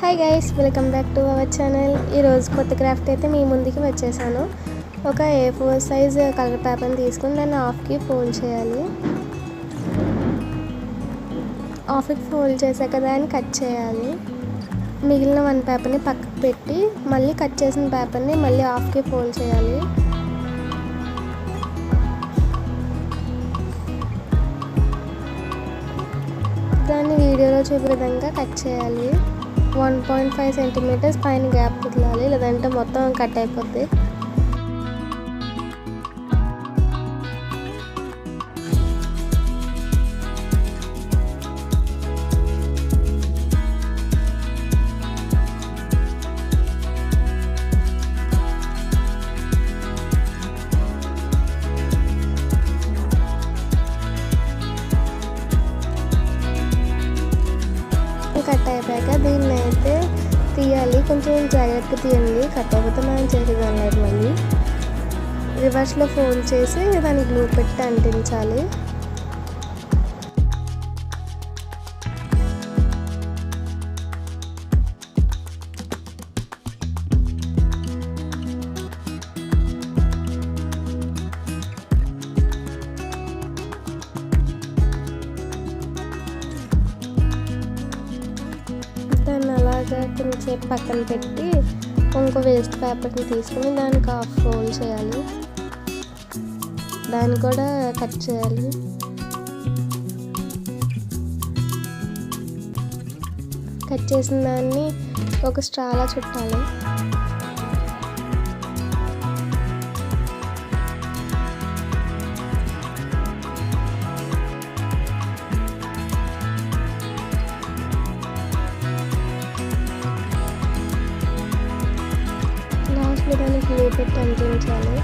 Hi guys, welcome back to our channel. ఈరోజు కొత్త craft అయితే మీ ముందుకి వచ్చేసాను. ఒక A4 సైజ్ కలర్ పేపర్ని తీసుకుని దాన్ని హాఫ్కి ఫోల్డ్ చేయాలి. హాఫ్కి ఫోల్డ్ చేశాక దాన్ని కట్ చేయాలి. మిగిలిన 1 పేపర్ని పక్కకు పెట్టి మళ్ళీ కట్ చేసిన పేపర్ని మళ్ళీ హాఫ్కి ఫోల్డ్ చేయాలి. దాన్ని వీడియోలో చూపే విధంగా కట్ చేయాలి. 1.5 సెంటీమీటర్స్ పైన గ్యాప్ వదలాలి, లేదంటే మొత్తం కట్ అయిపోద్ది. కట్ అయిపోయాక దీన్ని అయితే తీయాలి. కొంచెం జాగ్రత్తగా తీయండి, కట్ అయిపోతే మనం చేసేదాన్ని. మళ్ళీ రివర్స్లో ఫోల్డ్ చేసి దాన్ని గ్లూ పెట్టి అంటించాలి. దాన్ని అలాగా కొంచెం పక్కన పెట్టి ఇంకో వేస్ట్ పేపర్ని తీసుకుని దానికి హాఫ్ ఫోల్డ్ చేయాలి. దాన్ని కూడా కట్ చేయాలి. కట్ చేసిన దాన్ని ఒక స్ట్రాలా చుట్టాలి. దాన్ని గ్లూ పెట్టి అంటించాలి.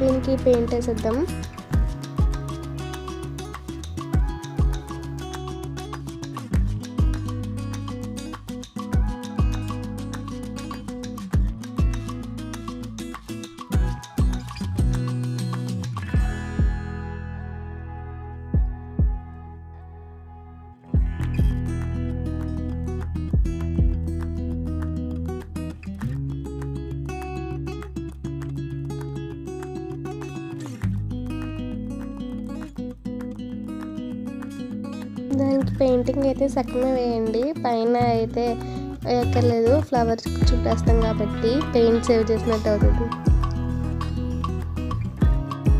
దీనికి పెయింట్ వేసేద్దాం. దానికి పెయింటింగ్ అయితే సగమే వేయండి, పైన అయితే వేయక్కర్లేదు. ఫ్లవర్ చుట్టేస్తాం కాబట్టి పెయింట్ సేవ్ చేసినట్టు అవుతుంది.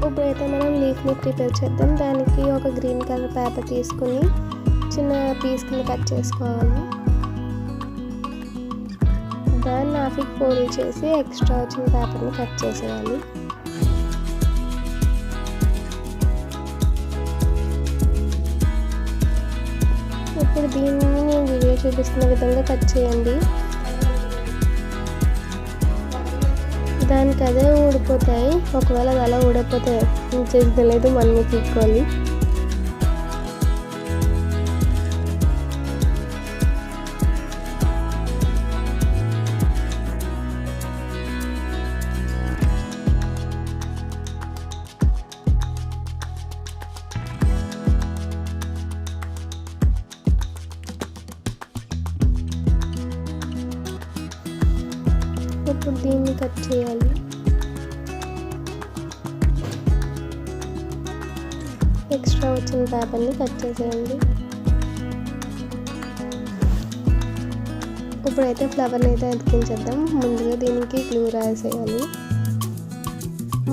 ఇప్పుడైతే మనం లీఫ్ని ప్రిపేర్ చేద్దాం. దానికి ఒక గ్రీన్ కలర్ పేపర్ తీసుకుని చిన్న పీస్ కింద కట్ చేసుకోవాలి. దాన్ని హాఫ్కి ఫోల్డ్ చేసి ఎక్స్ట్రా వచ్చిన పేపర్ని కట్ చేసేయాలి. ఇప్పుడు దీన్ని నేను వీడియో చూపిస్తున్న విధంగా కట్ చేయండి. దానికి అదే ఊడిపోతాయి. ఒకవేళ అది అలా ఊడిపోతే చేసేది లేదు, మనమే తీసుకోవాలి. ఇప్పుడు దీన్ని కట్ చేయాలి. ఎక్స్ట్రా వచ్చిన పేపర్ని కట్ చేసేయండి. ఇప్పుడైతే ఫ్లవర్ని అయితే అతికించేద్దాం. ముందుగా దీనికి గ్లూ రాసేయాలి.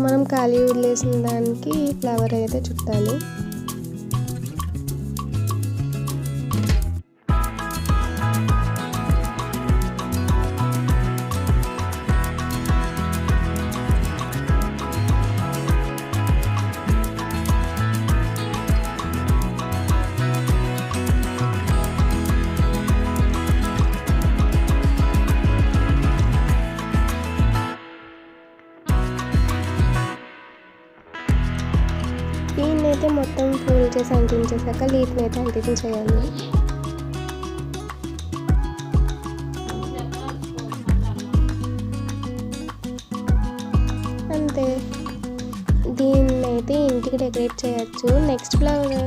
మనం ఖాళీ వదిలేసిన దానికి ఫ్లవర్ అయితే చుట్టాలి. దీన్ని అయితే మొత్తం ఫోల్డ్ చేసి అంటించేసాక లీఫ్ని అయితే అంటించేయాలి. అంతే. దీన్నైతే ఇంటి ఇంటికి డెకరేట్ చేయొచ్చు. నెక్స్ట్ ఫ్లవర్కి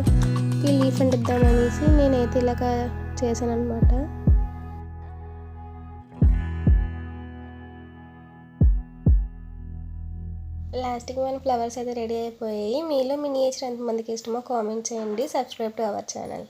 లీఫ్ అంటిద్దామనేసి నేనైతే ఇలాగ చేశాను అనమాట. లాస్ట్కి మన ఫ్లవర్స్ అయితే రెడీ అయిపోయాయి. మీలో మినియేచర్ ఎంతమందికి ఇష్టమో కామెంట్ చేయండి. Subscribe to our channel.